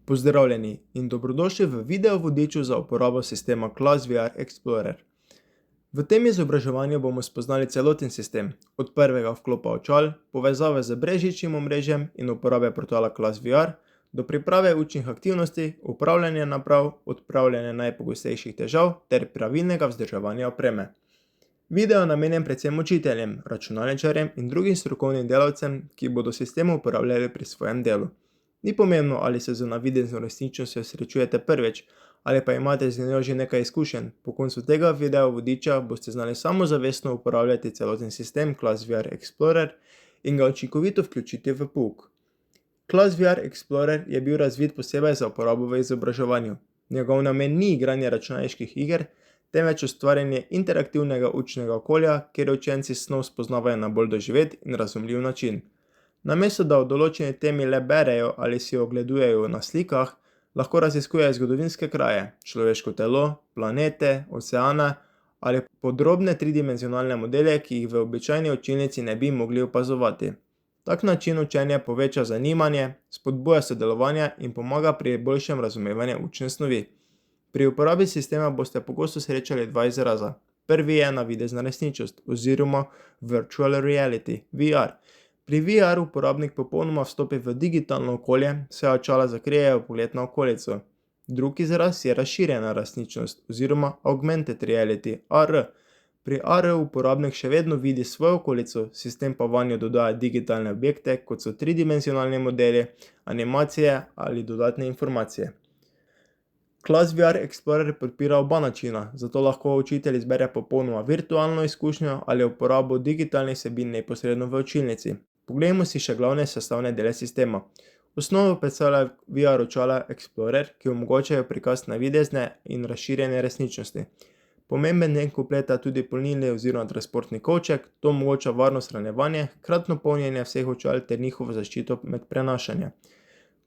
Pozdravljeni in dobrodošli v video vodiču za uporabo sistema ClassVR Explorer. V tem izobraževanju bomo spoznali celoten sistem, od prvega vklopa očal, povezave z brezžičnim omrežjem in uporabe portala ClassVR, do priprave učnih aktivnosti, upravljanja naprav, odpravljanja najpogostejših težav ter pravilnega vzdrževanja opreme. Video je namenjen predvsem učiteljem, računalničarjem in drugim strokovnim delavcem, ki bodo sistem uporabljali pri svojem delu. Ni pomembno, ali se z navidezno resničnostjo srečujete prvič, ali pa imate z njo že nekaj izkušenj. Po koncu tega video vodiča boste znali samozavestno uporabljati celoten sistem ClassVR Explorer in ga učinkovito vključiti v pouk. ClassVR Explorer je bil razvit posebej za uporabo v izobraževanju. Njegov namen ni igranje računalniških iger, temveč ustvarjanje interaktivnega učnega okolja, kjer učenci snov spoznavajo na bolj doživet in razumljiv način. Namesto da o določeni temi le berejo ali si ogledujejo na slikah, lahko raziskujejo zgodovinske kraje, človeško telo, planete, oceane ali podrobne tridimenzionalne modele, ki jih v običajni učilnici ne bi mogli opazovati. Tak način učenja poveča zanimanje, spodbuja sodelovanje in pomaga pri boljšem razumevanju učne snovi. Pri uporabi sistema boste pogosto srečali dva izraza. Prvi je navidezna resničnost oziroma Virtual Reality, VR. Pri VR uporabnik popolnoma vstopi v digitalno okolje, saj očala zakrijejo pogled na okolico. Drugi izraz je razširjena resničnost oziroma Augmented Reality, AR. Pri AR uporabnik še vedno vidi svojo okolico, sistem pa vanjo dodaja digitalne objekte, kot so tridimenzionalni modeli, animacije ali dodatne informacije. ClassVR Explorer podpira oba načina, zato lahko učitelj izbere popolnoma virtualno izkušnjo ali uporabo digitalnih vsebin neposredno v učilnici. Poglejmo si še glavne sestavne dele sistema. Osnovo predstavlja VR očala Explorer, ki omogočajo prikaz navidezne in razširjene resničnosti. Pomemben del kompleta tudi polnilni oziroma transportni kovček, to omogoča varno shranjevanje, hkratno polnjenje vseh očal ter njihovo zaščito med prenašanjem.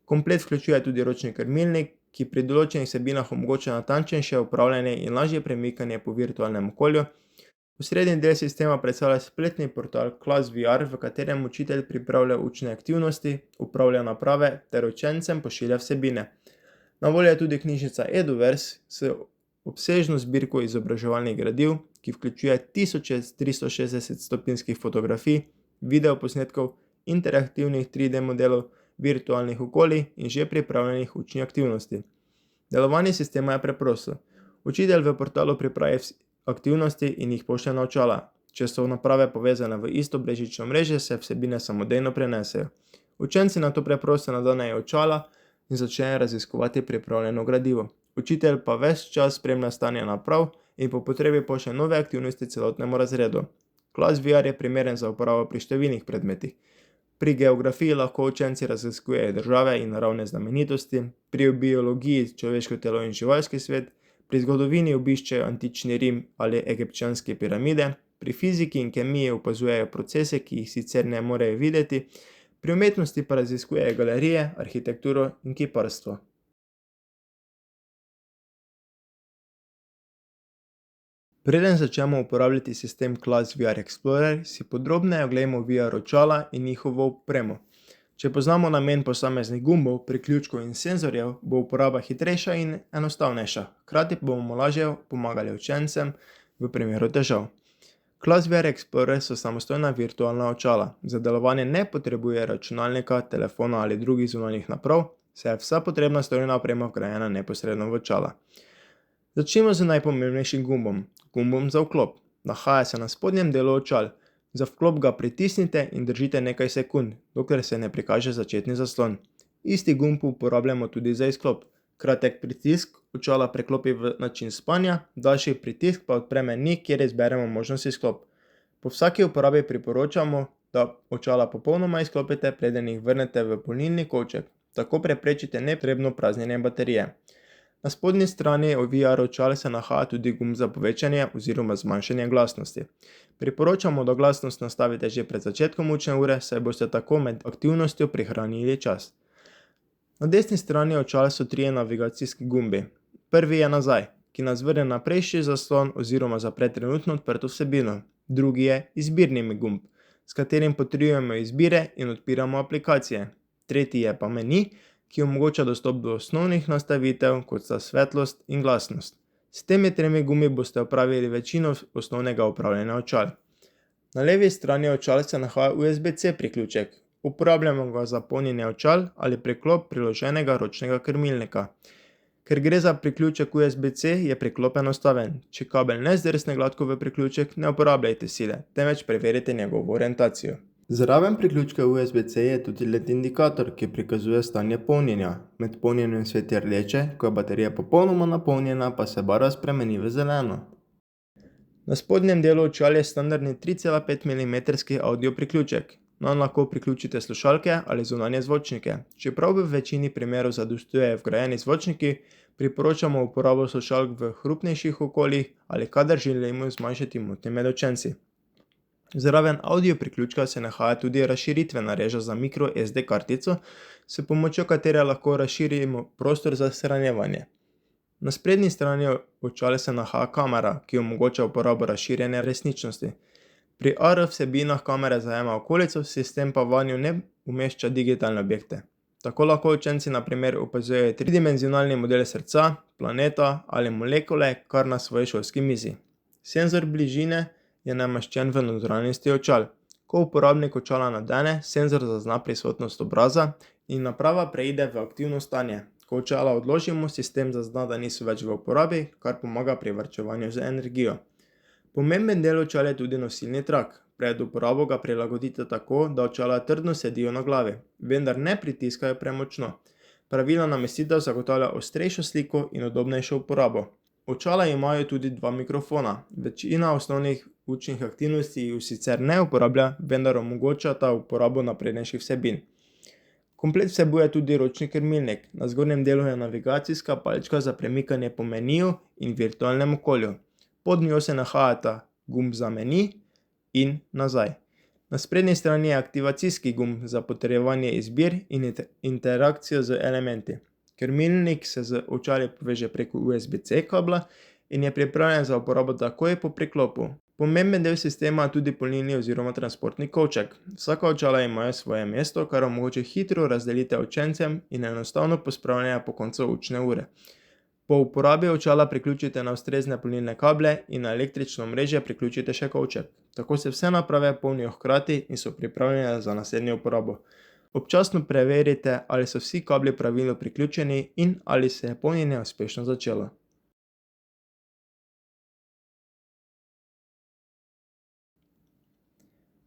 Komplet vključuje tudi ročni krmilnik, ki pri določenih vsebinah omogoča natančnejše upravljanje in lažje premikanje po virtualnem okolju. Osrednji del sistema predstavlja spletni portal ClassVR, v katerem učitelj pripravlja učne aktivnosti, upravlja naprave ter učencem pošilja vsebine. Na voljo je tudi knjižnica Eduverse s obsežno zbirko izobraževalnih gradiv, ki vključuje 1360-stopinjskih fotografij, videoposnetkov, interaktivnih 3D modelov, virtualnih okolij in že pripravljenih učnih aktivnosti. Delovanje sistema je preprosto. Učitelj v portalu pripravi aktivnosti in jih pošlje na očala. Če so naprave povezane v isto brezžično omrežje, se vsebine samodejno prenesejo. Učenci nato preprosto nadenejo očala in začnejo raziskovati pripravljeno gradivo. Učitelj pa ves čas spremlja stanje naprav in po potrebi pošlje nove aktivnosti celotnemu razredu. ClassVR je primeren za uporabo pri številnih predmetih. Pri geografiji lahko učenci raziskujejo države in naravne znamenitosti, pri biologiji človeško telo in živalski svet, pri zgodovini obiščejo antični Rim ali egipčanske piramide, pri fiziki in kemiji opazujejo procese, ki jih sicer ne morejo videti, pri umetnosti pa raziskujejo galerije, arhitekturo in kiparstvo. Preden začnemo uporabljati sistem ClassVR Explorer, si podrobneje oglejmo VR očala in njihovo opremo. Če poznamo namen posameznih gumbov, priključkov in senzorjev, bo uporaba hitrejša in enostavnejša, hkrati pa bomo lažje pomagali učencem v primeru težav. ClassVR Explorer so samostojna virtualna očala. Za delovanje ne potrebuje računalnika, telefona ali drugih zunanjih naprav, saj je vsa potrebna strojna oprema vgrajena neposredno v očala. Začnimo z najpomembnejšim gumbom za vklop. Nahaja se na spodnjem delu očal. Za vklop ga pritisnite in držite nekaj sekund, dokler se ne prikaže začetni zaslon. Isti gumb uporabljamo tudi za izklop. Kratek pritisk očala preklopi v način spanja, daljši pritisk pa odpre meni, kjer izberemo možnost izklop. Po vsaki uporabi priporočamo, da očala popolnoma izklopite, preden jih vrnete v polnilni kovček. Tako preprečite nepotrebno praznjenje baterije. Na spodnji strani VR očal se nahaja tudi gumb za povečanje oziroma zmanjšanje glasnosti. Priporočamo, da glasnost nastavite že pred začetkom učne ure, saj boste tako med aktivnostjo prihranili čas. Na desni strani očal so trije navigacijski gumbi. Prvi je nazaj, ki nas vrne na prejšnji zaslon oziroma zapre trenutno odprto vsebino. Drugi je izbirni gumb, s katerim potrjujemo izbire in odpiramo aplikacije. Tretji je pa meni, ki omogoča dostop do osnovnih nastavitev, kot sta svetlost in glasnost. S temi tremi gumbi boste opravili večino osnovnega upravljanja očal. Na levi strani očal se nahaja USB-C priključek. Uporabljamo ga za polnjenje očal ali preklop priloženega ročnega krmilnika. Ker gre za priključek USB-C, je preklop enostaven. Če kabel ne zdrsne gladko v priključek, ne uporabljajte sile, temveč preverite njegovo orientacijo. Zraven priključka USB-C je tudi LED indikator, ki prikazuje stanje polnjenja. Med polnjenjem sveti rdeče, ko je baterija popolnoma napolnjena, pa se barva spremeni v zeleno. Na spodnjem delu očal je standardni 3,5 mm audio priključek. Nanj lahko priključite slušalke ali zunanje zvočnike. Čeprav v večini primerov zadostujejo vgrajeni zvočniki, priporočamo uporabo slušalk v hrupnejših okoljih ali kadar želimo zmanjšati motnje med učenci. Zraven audio priključka se nahaja tudi razširitvena reža za micro SD kartico, s pomočjo katere lahko razširimo prostor za shranjevanje. Na sprednji strani očal se nahaja kamera, ki omogoča uporabo razširjene resničnosti. Pri AR vsebinah kamere zajema okolico, sistem pa vanjo ne umešča digitalne objekte. Tako lahko učenci na primer opazujejo tridimenzionalni model srca, planeta ali molekule kar na svoji šolski mizi. Senzor bližine je nameščen v notranjosti očal. Ko uporabnik očala nadene, senzor zazna prisotnost obraza in naprava preide v aktivno stanje. Ko očala odložimo, sistem zazna, da niso več v uporabi, kar pomaga pri varčevanju z energijo. Pomemben del očal je tudi nosilni trak. Pred uporabo ga prilagodite tako, da očala trdno sedijo na glavi, vendar ne pritiskajo premočno. Pravilna namestitev zagotavlja ostrejšo sliko in udobnejšo uporabo. Očala imajo tudi dva mikrofona. Večina osnovnih učnih aktivnosti ju sicer ne uporablja, vendar omogočata uporabo naprednejših vsebin. Komplet vsebuje tudi ročni krmilnik. Na zgornjem delu je navigacijska palčka za premikanje po meniju in virtualnem okolju. Pod njo se nahajata gumb za meni in nazaj. Na sprednji strani je aktivacijski gumb za potrjevanje izbir in interakcijo z elementi. Krmilnik se z očali poveže preko USB-C kabla in je pripravljen za uporabo takoj po priklopu. Pomemben del sistema je tudi polnilni oziroma transportni kovček. Vsaka očala imajo svoje mesto, kar omogoča hitro razdelitev učencem in enostavno pospravljanje po koncu učne ure. Po uporabi očala priključite na ustrezne polnilne kable in na električno omrežje priključite še kovček. Tako se vse naprave polnijo hkrati in so pripravljene za naslednjo uporabo. Občasno preverite, ali so vsi kabli pravilno priključeni in ali se je polnjenje uspešno začelo.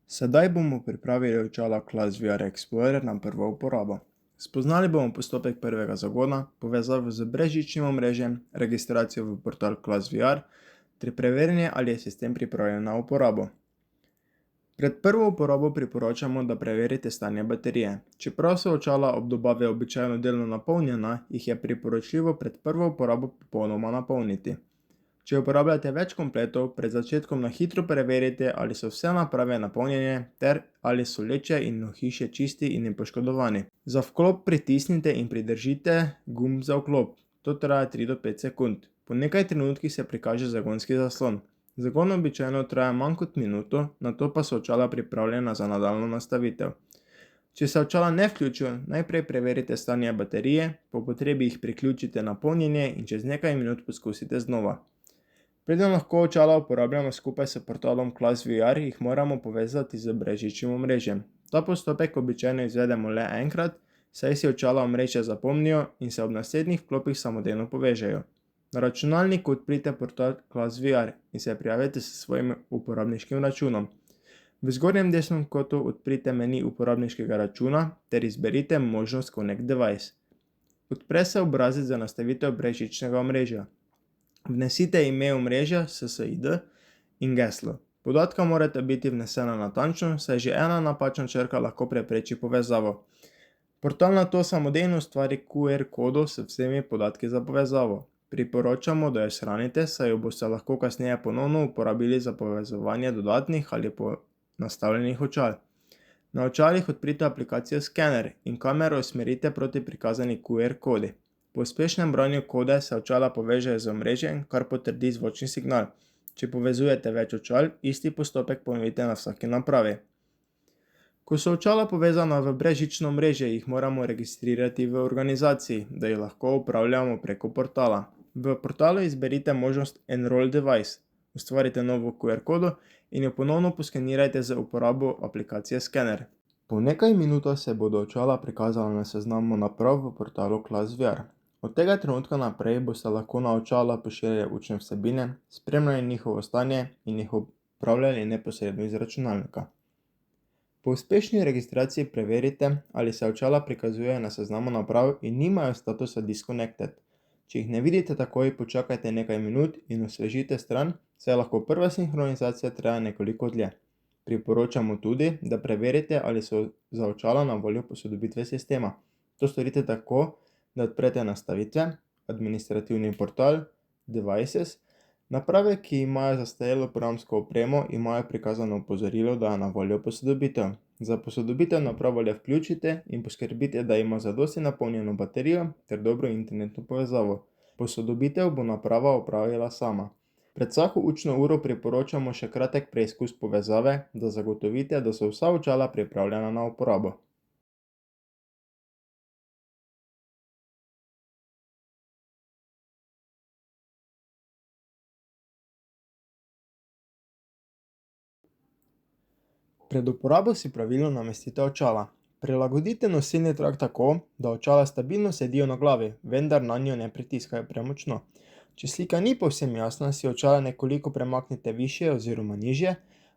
Sedaj bomo pripravili očala ClassVR Explorer na prvo uporabo. Spoznali bomo postopek prvega zagona, povezavo z brezžičnim omrežjem, registracijo v portal ClassVR ter preverjanje, ali je sistem pripravljen na uporabo. Pred prvo uporabo priporočamo, da preverite stanje baterije. Čeprav so očala ob dobavi običajno delno napolnjena, jih je priporočljivo pred prvo uporabo popolnoma napolniti. Če uporabljate več kompletov, pred začetkom na hitro preverite, ali so vse naprave napolnjene ter ali so leče in ohišje čisti in nepoškodovani. Za vklop pritisnite in pridržite gumb za vklop. To traja 3 do 5 sekund. Po nekaj trenutkih se prikaže zagonski zaslon. Zagon običajno traja manj kot minuto, nato pa so očala pripravljena za nadaljnjo nastavitev. Če se očala ne vključijo, najprej preverite stanje baterije, po potrebi jih priključite na polnjenje in čez nekaj minut poskusite znova. Preden lahko očala uporabljamo skupaj s portalom ClassVR, jih moramo povezati z brezžičnim omrežjem. Ta postopek običajno izvedemo le enkrat, saj si očala omrežja zapomnijo in se ob naslednjih vklopih samodejno povežejo. Na računalniku odprite portal ClassVR in se prijavite s svojim uporabniškim računom. V zgornjem desnem kotu odprite meni uporabniškega računa ter izberite možnost Connect Device. Odpre se obrazec za nastavitev brezžičnega omrežja. Vnesite ime omrežja, SSID in geslo. Podatka morata biti vnesena natančno, saj že ena napačna črka lahko prepreči povezavo. Portal nato samodejno ustvari QR kodo s vsemi podatki za povezavo. Priporočamo, da jo shranite, saj jo boste lahko kasneje ponovno uporabili za povezovanje dodatnih ali nastavljenih očal. Na očalih odprite aplikacijo Scanner in kamero usmerite proti prikazani QR kodi. Po uspešnem branju kode se očala povežejo z omrežjem, kar potrdi zvočni signal. Če povezujete več očal, isti postopek ponovite na vsaki napravi. Ko so očala povezana v brezžično omrežje, jih moramo registrirati v organizaciji, da jih lahko upravljamo preko portala. V portalu izberite možnost Enroll Device, ustvarite novo QR kodo in jo ponovno poskenirajte z uporabo aplikacije Skener. Po nekaj minutah se bodo očala prikazala na seznamu naprav v portalu ClassVR. Od tega trenutka naprej boste lahko na očala pošiljali učne vsebine, spremljali njihovo stanje in jih upravljali neposredno iz računalnika. Po uspešni registraciji preverite, ali se očala prikazujejo na seznamu naprav in nimajo statusa Disconnected. Če jih ne vidite takoj, počakajte nekaj minut in osvežite stran, saj lahko prva sinhronizacija traja nekoliko dlje. Priporočamo tudi, da preverite, ali so za očala na voljo posodobitve sistema. To storite tako, da odprete nastavitve, administrativni portal, Devices. Naprave, ki imajo zastarelo programsko opremo, imajo prikazano opozorilo, da je na voljo posodobitev. Za posodobitev napravo le vključite in poskrbite, da ima zadosti napolnjeno baterijo ter dobro internetno povezavo. Posodobitev bo naprava opravila sama. Pred vsako učno uro priporočamo še kratek preizkus povezave, da zagotovite, da so vsa očala pripravljena na uporabo. Pred uporabo si pravilno namestite očala. Prilagodite nosilni trak tako, da očala stabilno sedijo na glavi, vendar nanjo ne pritiskajo premočno. Če slika ni povsem jasna, si očala nekoliko premaknite višje oziroma nižje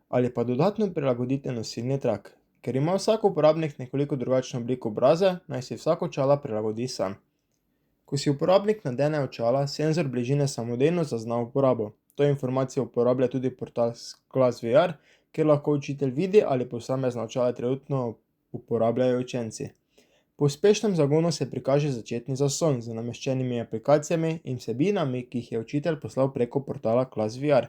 ali pa dodatno prilagodite nosilni trak. Ker ima vsak uporabnik nekoliko drugačno obliko obraza, naj si vsak očala prilagodi sam. Ko si uporabnik nadene očala, senzor bližine samodejno zazna uporabo. To informacijo uporablja tudi portal ClassVR, kjer lahko učitelj vidi, ali posamezna očala trenutno uporabljajo učenci. Po uspešnem zagonu se prikaže začetni zaslon z nameščenimi aplikacijami in vsebinami, ki jih je učitelj poslal preko portala ClassVR.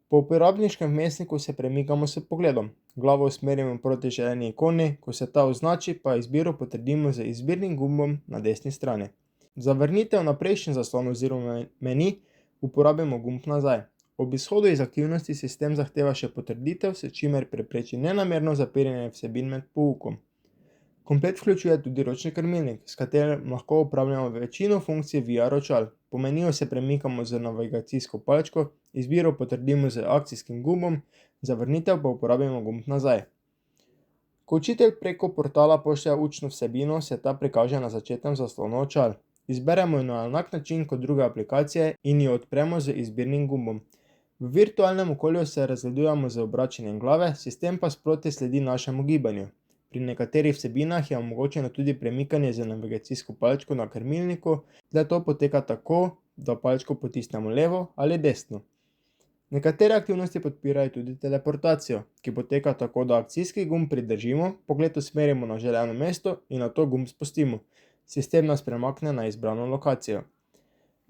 Po uporabniškem vmesniku se premikamo s pogledom. Glavo usmerimo proti želeni ikoni, ko se ta označi, pa izbiro potrdimo z izbirnim gumbom na desni strani. Za vrnitev na prejšnji zaslon oziroma meni uporabimo gumb nazaj. Ob izhodu iz aktivnosti sistem zahteva še potrditev, s čimer prepreči nenamerno zapiranje vsebin med poukom. Komplet vključuje tudi ročni krmilnik, s katerim lahko upravljamo večino funkcij VR očal. Po meniju se premikamo z navigacijsko palčko, izbiro potrdimo z akcijskim gumbom, za vrnitev pa uporabimo gumb nazaj. Ko učitelj preko portala pošlje učno vsebino, se ta prikaže na začetnem zaslonu očal. Izberemo jo na enak način kot druge aplikacije in jo odpremo z izbirnim gumbom. V virtualnem okolju se razgledujemo z obračanjem glave, sistem pa sproti sledi našemu gibanju. Pri nekaterih vsebinah je omogočeno tudi premikanje z navigacijsko palčko na krmilniku, le to poteka tako, da palčko potisnemo levo ali desno. Nekatere aktivnosti podpirajo tudi teleportacijo, ki poteka tako, da akcijski gumb pridržimo, pogled usmerimo na želeno mesto in nato gumb spustimo. Sistem nas premakne na izbrano lokacijo.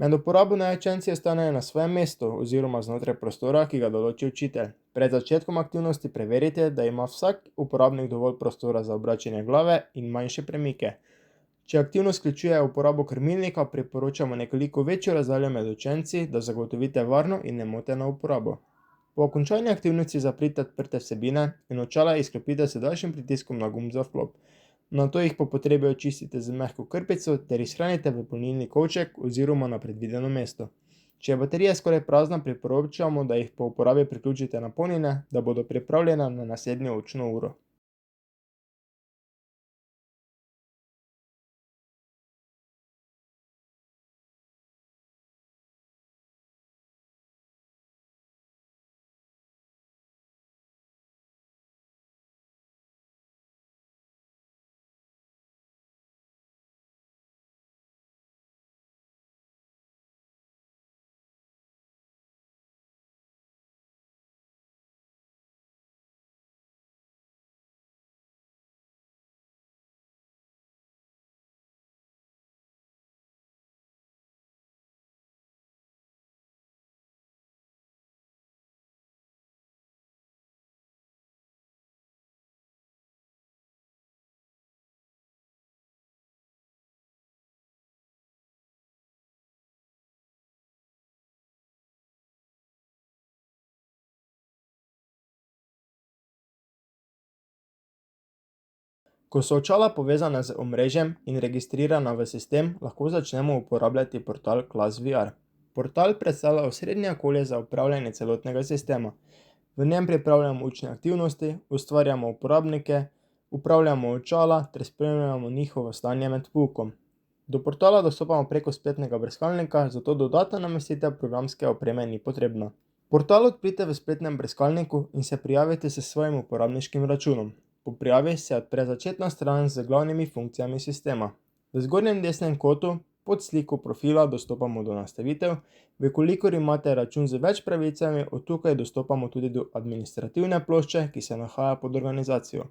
Med uporabo naj učenci ostanejo na svojem mestu oziroma znotraj prostora, ki ga določi učitelj. Pred začetkom aktivnosti preverite, da ima vsak uporabnik dovolj prostora za obračanje glave in manjše premike. Če aktivnost vključuje uporabo krmilnika, priporočamo nekoliko večjo razdaljo med učenci, da zagotovite varno in nemoteno uporabo. Po končani aktivnosti zaprite odprte vsebine in očala izklopite z daljšim pritiskom na gumb za vklop. Nato jih po potrebi očistite z mehko krpico ter jih shranite v polnilni kovček oziroma na predvideno mesto. Če je baterija skoraj prazna, priporočamo, da jih po uporabi priključite na polnjene, da bodo pripravljena na naslednjo učno uro. Ko so očala povezana z omrežjem in registrirana v sistem, lahko začnemo uporabljati portal ClassVR. Portal predstavlja osrednje okolje za upravljanje celotnega sistema. V njem pripravljamo učne aktivnosti, ustvarjamo uporabnike, upravljamo očala ter spremljamo njihovo stanje med poukom. Do portala dostopamo preko spletnega brskalnika, zato dodatna namestitev programske opreme ni potrebna. Portal odprite v spletnem brskalniku in se prijavite s svojim uporabniškim računom. Po prijavi se odpre začetna stran z glavnimi funkcijami sistema. V zgornjem desnem kotu pod sliko profila dostopamo do nastavitev, kolikor imate račun z več pravicami, od tukaj dostopamo tudi do administrativne plošče, ki se nahaja pod organizacijo.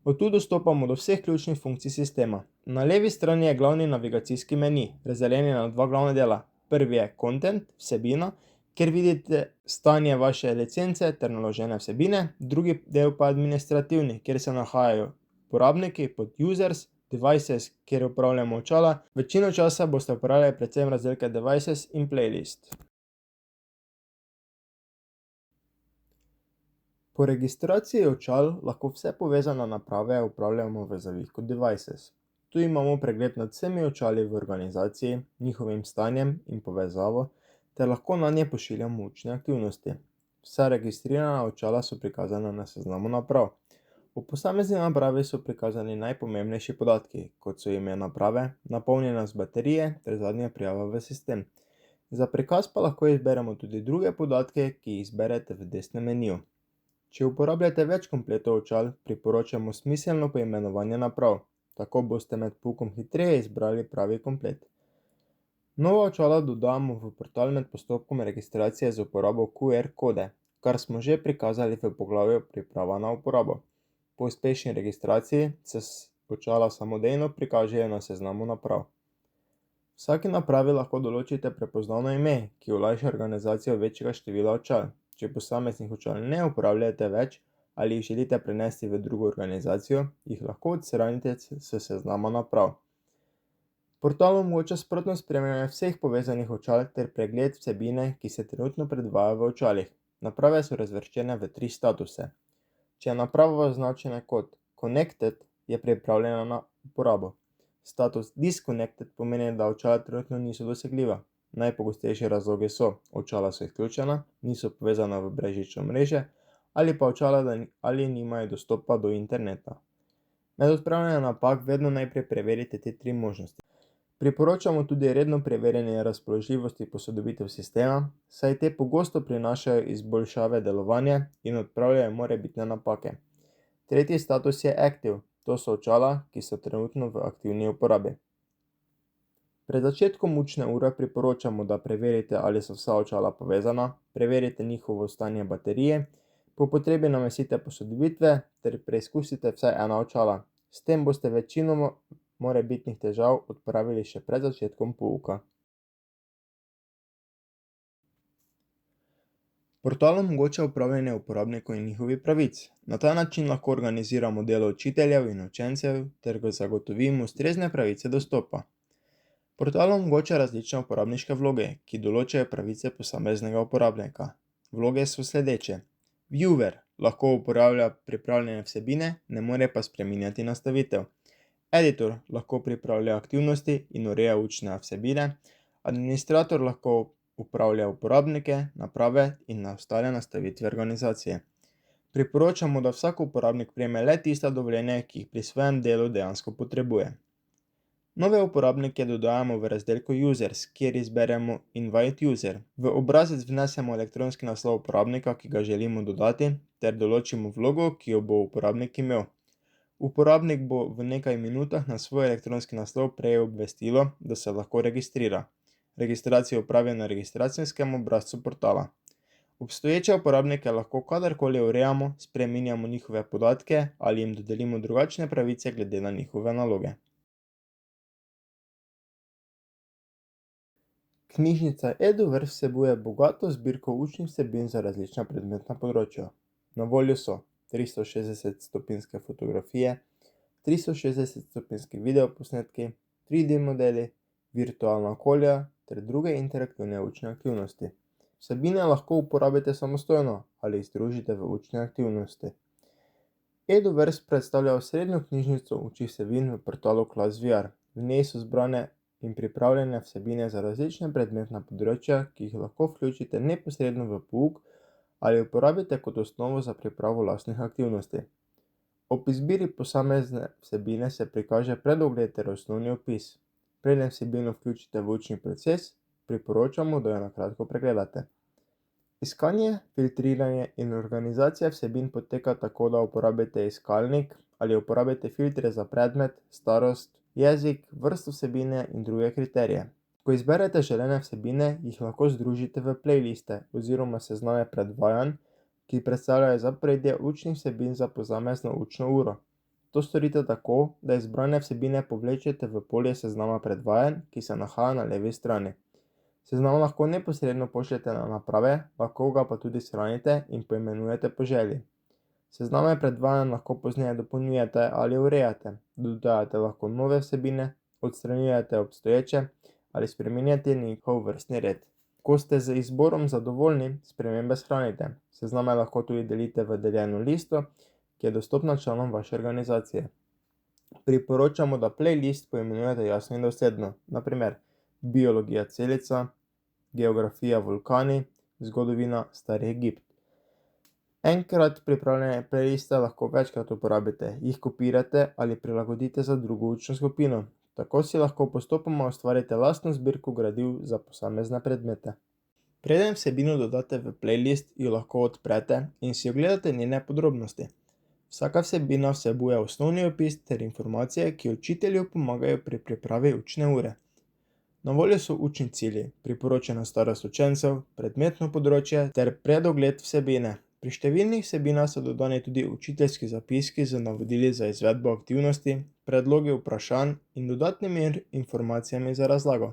Od tu dostopamo do vseh ključnih funkcij sistema. Na levi strani je glavni navigacijski meni, razdeljen na dva glavna dela. Prvi je Content, vsebina, kjer vidite stanje vaše licence ter naložene vsebine, drugi del pa administrativni, kjer se nahajajo uporabniki pod Users, Devices, kjer upravljamo očala. Večino časa boste uporabljali predvsem razdelke Devices in Playlist. Po registraciji očal lahko vse povezane naprave upravljamo v zavihku Devices. Tu imamo pregled nad vsemi očali v organizaciji, njihovim stanjem in povezavo, ter lahko nanje pošiljamo učne aktivnosti. Vsa registrirana očala so prikazana na seznamu naprav. V posamezni napravi so prikazani najpomembnejši podatki, kot so ime naprave, napolnjenost baterije ter zadnja prijava v sistem. Za prikaz pa lahko izberemo tudi druge podatke, ki jih izberete v desnem meniju. Če uporabljate več kompletov očal, priporočamo smiselno poimenovanje naprav. Tako boste med poukom hitreje izbrali pravi komplet. Nova očala dodamo v portal med postopkom registracije z uporabo QR kode, kar smo že prikazali v poglavju Priprava na uporabo. Po uspešni registraciji se očala samodejno prikažejo na seznamu naprav. Vsaki napravi lahko določite prepoznavno ime, ki olajša organizacijo večjega števila očal. Če posameznih očal ne uporabljate več ali jih želite prenesti v drugo organizacijo, jih lahko odstranite s seznama naprav. Portal omogoča sprotno spremljanje vseh povezanih očal ter pregled vsebine, ki se trenutno predvaja v očalih. Naprave so razvrščene v 3 statuse. Če je naprava označena kot Connected, je pripravljena na uporabo. Status Disconnected pomeni, da očala trenutno niso dosegljiva. Najpogostejši razlogi so: očala so izključena, niso povezana v brezžično omrežje ali pa očala ali nimajo dostopa do interneta. Med odpravljanjem napak vedno najprej preverite te 3 možnosti. Priporočamo tudi redno preverjanje razpoložljivosti posodobitev sistema, saj te pogosto prinašajo izboljšave delovanja in odpravljajo morebitne napake. Tretji status je Active, to so očala, ki so trenutno v aktivni uporabi. Pred začetkom učne ure priporočamo, da preverite, ali so vsa očala povezana, preverite njihovo stanje baterije, po potrebi namestite posodobitve ter preizkusite vsaj ena očala. S tem boste večino morebitnih težav odpravili še pred začetkom pouka. Portal omogoča upravljanje uporabnikov in njihovih pravic. Na ta način lahko organiziramo delo učiteljev in učencev ter zagotovimo ustrezne pravice dostopa. Portal omogoča različne uporabniške vloge, ki določajo pravice posameznega uporabnika. Vloge so sledeče: Viewer lahko uporablja pripravljene vsebine, ne more pa spreminjati nastavitev. Editor lahko pripravlja aktivnosti in ureja učne vsebine. Administrator lahko upravlja uporabnike, naprave in ostale nastavitve organizacije. Priporočamo, da vsak uporabnik prejme le tista dovoljenja, ki jih pri svojem delu dejansko potrebuje. Nove uporabnike dodajamo v razdelku Users, kjer izberemo Invite User. V obrazec vnesemo elektronski naslov uporabnika, ki ga želimo dodati, ter določimo vlogo, ki jo bo uporabnik imel. Uporabnik bo v nekaj minutah na svoj elektronski naslov prejel obvestilo, da se lahko registrira. Registracijo opravi na registracijskem obrazcu portala. Obstoječe uporabnike lahko kadarkoli urejamo, spreminjamo njihove podatke ali jim dodelimo drugačne pravice glede na njihove naloge. Knjižnica EduVer vsebuje bogato zbirko učnih vsebin za različna predmetna področja. Na voljo so 360-stopinjske fotografije, 360-stopinjski videoposnetki, 3D modeli, virtualna okolja ter druge interaktivne učne aktivnosti. Vsebine lahko uporabite samostojno ali jih združite v učne aktivnosti. Eduverse predstavlja osrednjo knjižnico učnih vsebin v portalu ClassVR. V njej so zbrane in pripravljene vsebine za različna predmetna področja, ki jih lahko vključite neposredno v pouk ali uporabite kot osnovo za pripravo lastnih aktivnosti. Ob izbiri posamezne vsebine se prikaže predogled ter osnovni opis. Preden vsebino vključite v učni proces, priporočamo, da jo na kratko pregledate. Iskanje, filtriranje in organizacija vsebin poteka tako, da uporabite iskalnik ali uporabite filtre za predmet, starost, jezik, vrsto vsebine in druge kriterije. Ko izberete želene vsebine, jih lahko združite v playliste oziroma sezname predvajanj, ki predstavljajo zaporedje učnih vsebin za posamezno učno uro. To storite tako, da izbrane vsebine povlečete v polje seznama predvajanj, ki se nahaja na levi strani. Seznam lahko neposredno pošljete na naprave, lahko ga pa tudi shranite in poimenujete po želji. Sezname predvajanj lahko pozneje dopolnjujete ali urejate, dodajate lahko nove vsebine, odstranjujete obstoječe ali spreminjate njihov vrstni red. Ko ste z izborom zadovoljni, spremembe shranite. Sezname lahko tudi delite v deljeno listo, ki je dostopna članom vaše organizacije. Priporočamo, da playlist poimenujete jasno in dosledno, naprimer biologija celica, geografija vulkani, zgodovina stari Egipt. Enkrat pripravljene playliste lahko večkrat uporabite, jih kopirate ali prilagodite za drugo učno skupino. Tako si lahko postopoma ustvarite lastno zbirko gradiv za posamezne predmete. Preden vsebino dodate v playlist, jo lahko odprete in si ogledate njene podrobnosti. Vsaka vsebina vsebuje osnovni opis ter informacije, ki učitelju pomagajo pri pripravi učne ure. Na voljo so učni cilji, priporočena starost učencev, predmetno področje ter predogled vsebine. Pri številnih vsebinah so dodani tudi učiteljski zapiski z navodili za izvedbo aktivnosti, predlogi vprašanj in dodatnimi informacijami za razlago.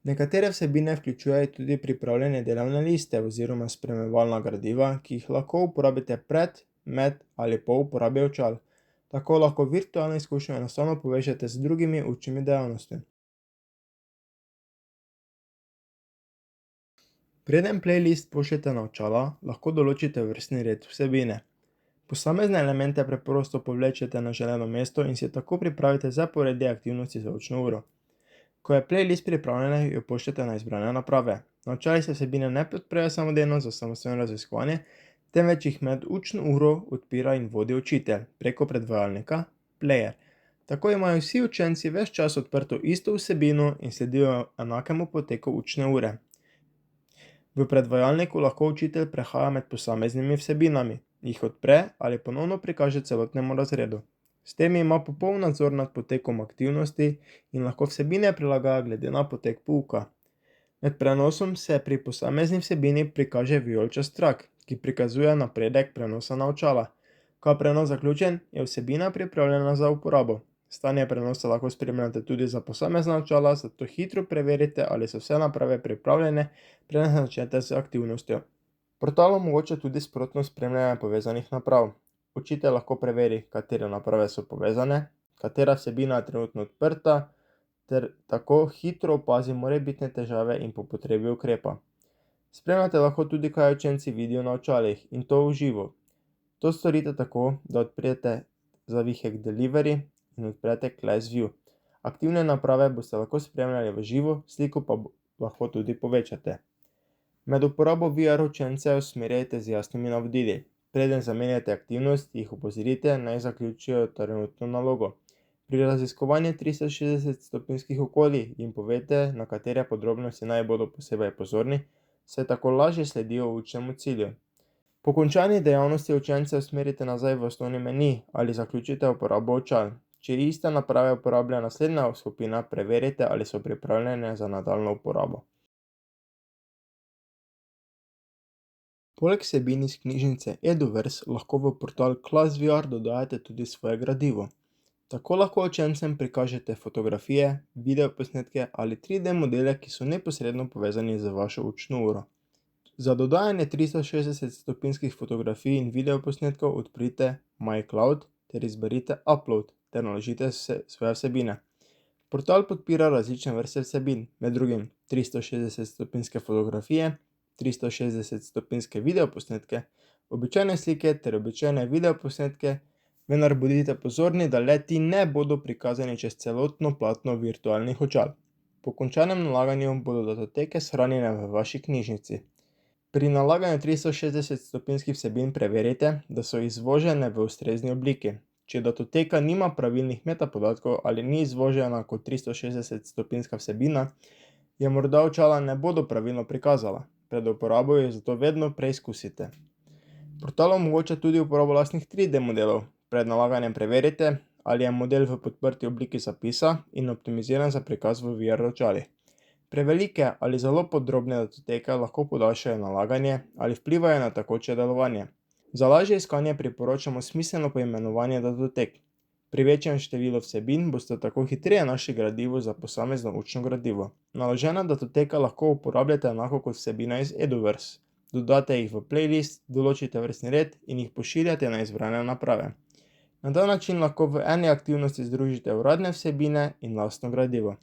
Nekatere vsebine vključujejo tudi pripravljene delovne liste oziroma spremljevalna gradiva, ki jih lahko uporabite pred, med ali po uporabi očal. Tako lahko virtualno izkušnjo enostavno povežete z drugimi učnimi dejavnostmi. Preden playlist pošljete na očala, lahko določite vrstni red vsebine. Posamezne elemente preprosto povlečete na želeno mesto in si tako pripravite zaporedje aktivnosti za učno uro. Ko je playlist pripravljena, jo pošljete na izbrane naprave. Na očalih se vsebine ne podprejo samodejno za samostojno raziskovanje, temveč jih med učno uro odpira in vodi učitelj preko predvajalnika Player. Tako imajo vsi učenci ves čas odprto isto vsebino in sledijo enakemu poteku učne ure. V predvajalniku lahko učitelj prehaja med posameznimi vsebinami, jih odpre ali ponovno prikaže celotnemu razredu. S tem ima popoln nadzor nad potekom aktivnosti in lahko vsebine prilagaja glede na potek pouka. Med prenosom se pri posamezni vsebini prikaže vijoličast trak, ki prikazuje napredek prenosa na očala. Ko je prenos zaključen, je vsebina pripravljena za uporabo. Stanje prenosa lahko spremljate tudi za posamezna očala, zato hitro preverite, ali so vse naprave pripravljene, preden začnete z aktivnostjo. Portal omogoča tudi sprotno spremljanje povezanih naprav. Učitelj lahko preveri, katere naprave so povezane, katera vsebina je trenutno odprta, ter tako hitro opazi morebitne težave in po potrebi ukrepa. Spremljate lahko tudi, kaj učenci vidijo na očalih, in to v živo. To storite tako, da odprete zavihek Delivery in odprete ClassView. Aktivne naprave boste lahko spremljali v živo, sliko pa lahko tudi povečate. Med uporabo VR učence usmerjajte z jasnimi navodili. Preden zamenjate aktivnost, jih opozorite, naj zaključijo trenutno nalogo. Pri raziskovanju 360-stopinjskih okolij jim povejte, na katere podrobnosti naj bodo posebej pozorni, saj tako lažje sledijo učnemu cilju. Po končani dejavnosti učence usmerite nazaj v osnovni meni ali zaključite uporabo očal. Če iste naprave uporablja naslednja skupina, preverite, ali so pripravljene za nadaljnjo uporabo. Poleg vsebin iz knjižnice Eduverse lahko v portal ClassVR dodajate tudi svoje gradivo. Tako lahko učencem prikažete fotografije, videoposnetke ali 3D modele, ki so neposredno povezani z vašo učno uro. Za dodajanje 360-stopinjskih fotografij in videoposnetkov odprite MyCloud ter izberite Upload ter naložite svoje vsebine. Portal podpira različne vrste vsebin, med drugim 360-stopinjske fotografije, 360-stopinjske videoposnetke, običajne slike ter običajne videoposnetke, vendar bodite pozorni, da le-ti ne bodo prikazani čez celotno platno virtualnih očal. Po končanem nalaganju bodo datoteke shranjene v vaši knjižnici. Pri nalaganju 360-stopinjskih vsebin preverite, da so izvožene v ustrezni obliki. Če datoteka nima pravilnih metapodatkov ali ni izvožena kot 360-stopinjska vsebina, je morda očala ne bodo pravilno prikazala. Pred uporabo jo zato vedno preizkusite. Portal omogoča tudi uporabo lastnih 3D modelov. Pred nalaganjem preverite, ali je model v podprti obliki zapisa in optimiziran za prikaz v VR očalih. Prevelike ali zelo podrobne datoteke lahko podaljšajo nalaganje ali vplivajo na tekoče delovanje. Za lažje iskanje priporočamo smiselno poimenovanje datotek. Pri večjem številu vsebin boste tako hitreje našli gradivo za posamezno učno gradivo. Naložena datoteka lahko uporabljate enako kot vsebina iz Eduverse. Dodate jih v playlist, določite vrstni red in jih pošiljate na izbrane naprave. Na ta način lahko v eni aktivnosti združite uradne vsebine in lastno gradivo.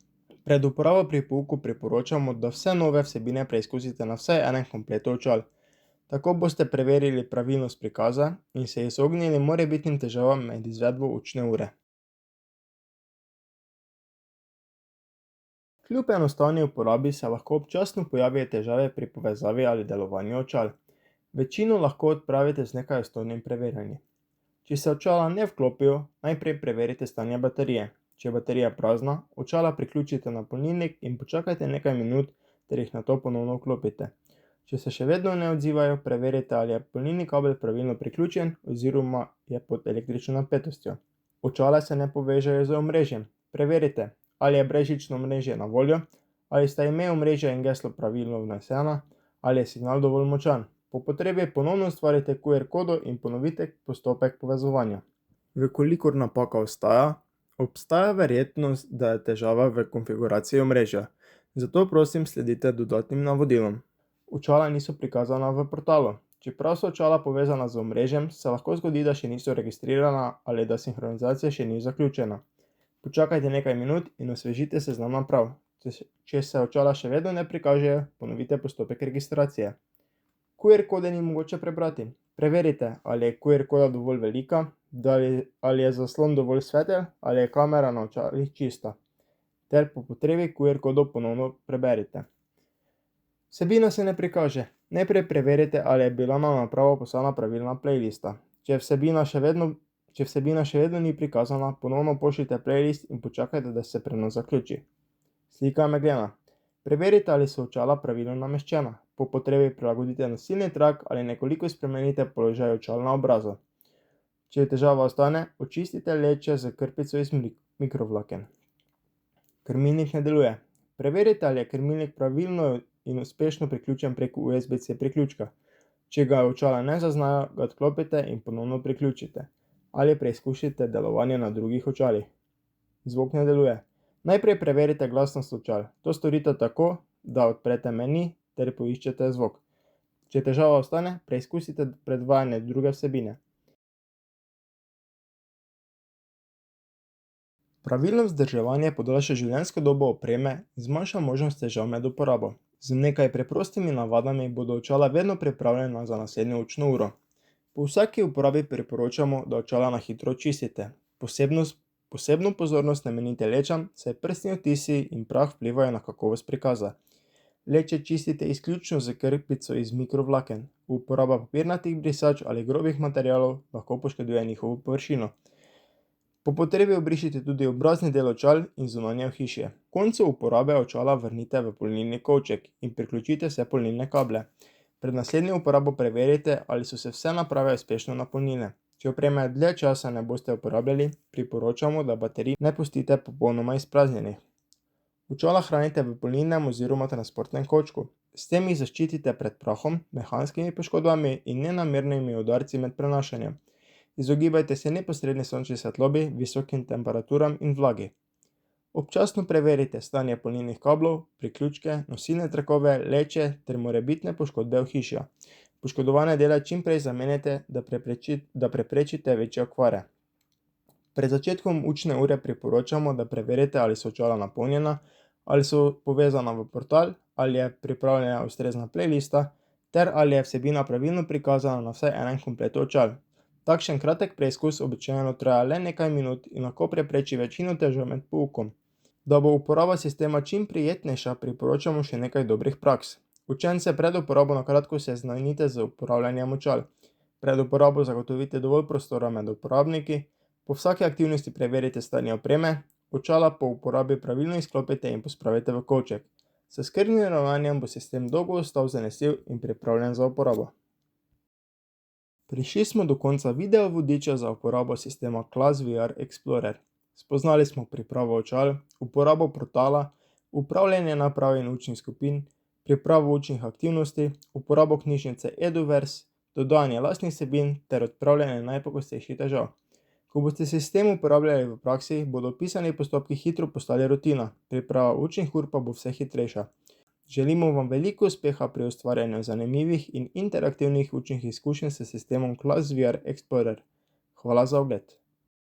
Pred uporabo pri pouku priporočamo, da vse nove vsebine preizkusite na vsaj enem kompletu očal. Tako boste preverili pravilnost prikaza in se izognili morebitnim težavam med izvedbo učne ure. Kljub enostavni uporabi se lahko občasno pojavijo težave pri povezavi ali delovanju očal. Večino lahko odpravite z nekaj osnovnim preverjanjem. Če se očala ne vklopijo, najprej preverite stanje baterije. Če je baterija prazna, očala priključite na polnilnik in počakajte nekaj minut ter jih nato ponovno vklopite. Če se še vedno ne odzivajo, preverite, ali je polnilni kabel pravilno priključen oziroma je pod električno napetostjo. Očala se ne povežejo z omrežjem. Preverite, ali je brezžično omrežje na voljo, ali sta ime omrežja in geslo pravilno vnesena, ali je signal dovolj močan. Po potrebi ponovno ustvarite QR kodo in ponovite postopek povezovanja. Vkolikor napaka obstaja verjetnost, da je težava v konfiguraciji omrežja. Zato prosim sledite dodatnim navodilom. Očala niso prikazana v portalu. Čeprav so očala povezana z omrežjem, se lahko zgodi, da še niso registrirana ali da sinhronizacija še ni zaključena. Počakajte nekaj minut in osvežite seznam naprav. Če se očala še vedno ne prikažejo, ponovite postopek registracije. QR kode ni mogoče prebrati. Preverite, ali je QR koda dovolj velika, ali je zaslon dovolj svetel, ali je kamera na očalih čista. Ter po potrebi QR kodo ponovno preberite. Vsebina se ne prikaže. Najprej preverite, ali je bila na napravo poslana pravilna playlista. Če vsebina še vedno ni prikazana, ponovno pošljite playlist in počakajte, da se prenos zaključi. Slika je meglena. Preverite, ali so očala pravilno nameščena. Po potrebi prilagodite nosilni trak ali nekoliko spremenite položaj očal na obrazu. Če težava ostane, očistite leče z krpico iz mikrovlaken. Krmilnik ne deluje. Preverite, ali je krmilnik pravilno in uspešno priključen preko USB-C priključka. Če ga očala ne zaznajo, ga odklopite in ponovno priključite. Ali preizkusite delovanje na drugih očalih. Zvok ne deluje. Najprej preverite glasnost očal. To storite tako, da odprete meni ter poiščete zvok. Če težava ostane, preizkusite predvajanje druge vsebine. Pravilno vzdrževanje podaljša življenjsko dobo opreme in zmanjša možnost težav med uporabo. Z nekaj preprostimi navadami bodo očala vedno pripravljena za naslednjo učno uro. Po vsaki uporabi priporočamo, da očala na hitro očistite. Posebno pozornost namenite lečam, saj prstni odtisi in prah vplivajo na kakovost prikaza. Leče čistite izključno z krpico iz mikrovlaken. Uporaba papirnatih brisač ali grobih materialov lahko poškoduje njihovo površino. Po potrebi obrišite tudi obrazni del očal in zunanje ohišje. V koncu uporabe očala vrnite v polnilni kovček in priključite vse polnilne kable. Pred naslednjo uporabo preverite, ali so se vse naprave uspešno napolnile. Če opreme dlje časa ne boste uporabljali, priporočamo, da baterij ne pustite popolnoma izpraznjenih. Očala hranite v polnilnem oziroma transportnem kovčku. S tem jih zaščitite pred prahom, mehanskimi poškodbami in nenamernimi udarci med prenašanjem. Izogibajte se neposredni sončni svetlobi, visokim temperaturam in vlagi. Občasno preverite stanje polnilnih kablov, priključke, nosilne trakove, leče ter morebitne poškodbe ohišja. Poškodovane dele čim prej zamenjajte, da preprečite večje okvare. Pred začetkom učne ure priporočamo, da preverite, ali so očala napolnjena, ali so povezana v portal, ali je pripravljena ustrezna playlista ter ali je vsebina pravilno prikazana na vsaj enem kompletu očal. Takšen kratek preizkus običajno traja le nekaj minut in lahko prepreči večino težav med poukom. Da bo uporaba sistema čim prijetnejša, priporočamo še nekaj dobrih praks. Učence pred uporabo na kratko seznanite z uporabljanjem očal. Pred uporabo zagotovite dovolj prostora med uporabniki, po vsaki aktivnosti preverite stanje opreme, očala po uporabi pravilno izklopite in pospravite v kovček. S skrbnim ravnanjem bo sistem dolgo ostal zanesljiv in pripravljen za uporabo. Prišli smo do konca video vodiča za uporabo sistema ClassVR Explorer. Spoznali smo pripravo očal, uporabo portala, upravljanje naprav in učnih skupin, pripravo učnih aktivnosti, uporabo knjižnice Eduverse, dodajanje lastnih vsebin ter odpravljanje najpogostejših težav. Ko boste sistem uporabljali v praksi, bodo opisani postopki hitro postali rutina, priprava učnih ur pa bo vse hitrejša. Želimo vam veliko uspeha pri ustvarjanju zanimivih in interaktivnih učnih izkušenj s sistemom ClassVR Explorer. Hvala za ogled.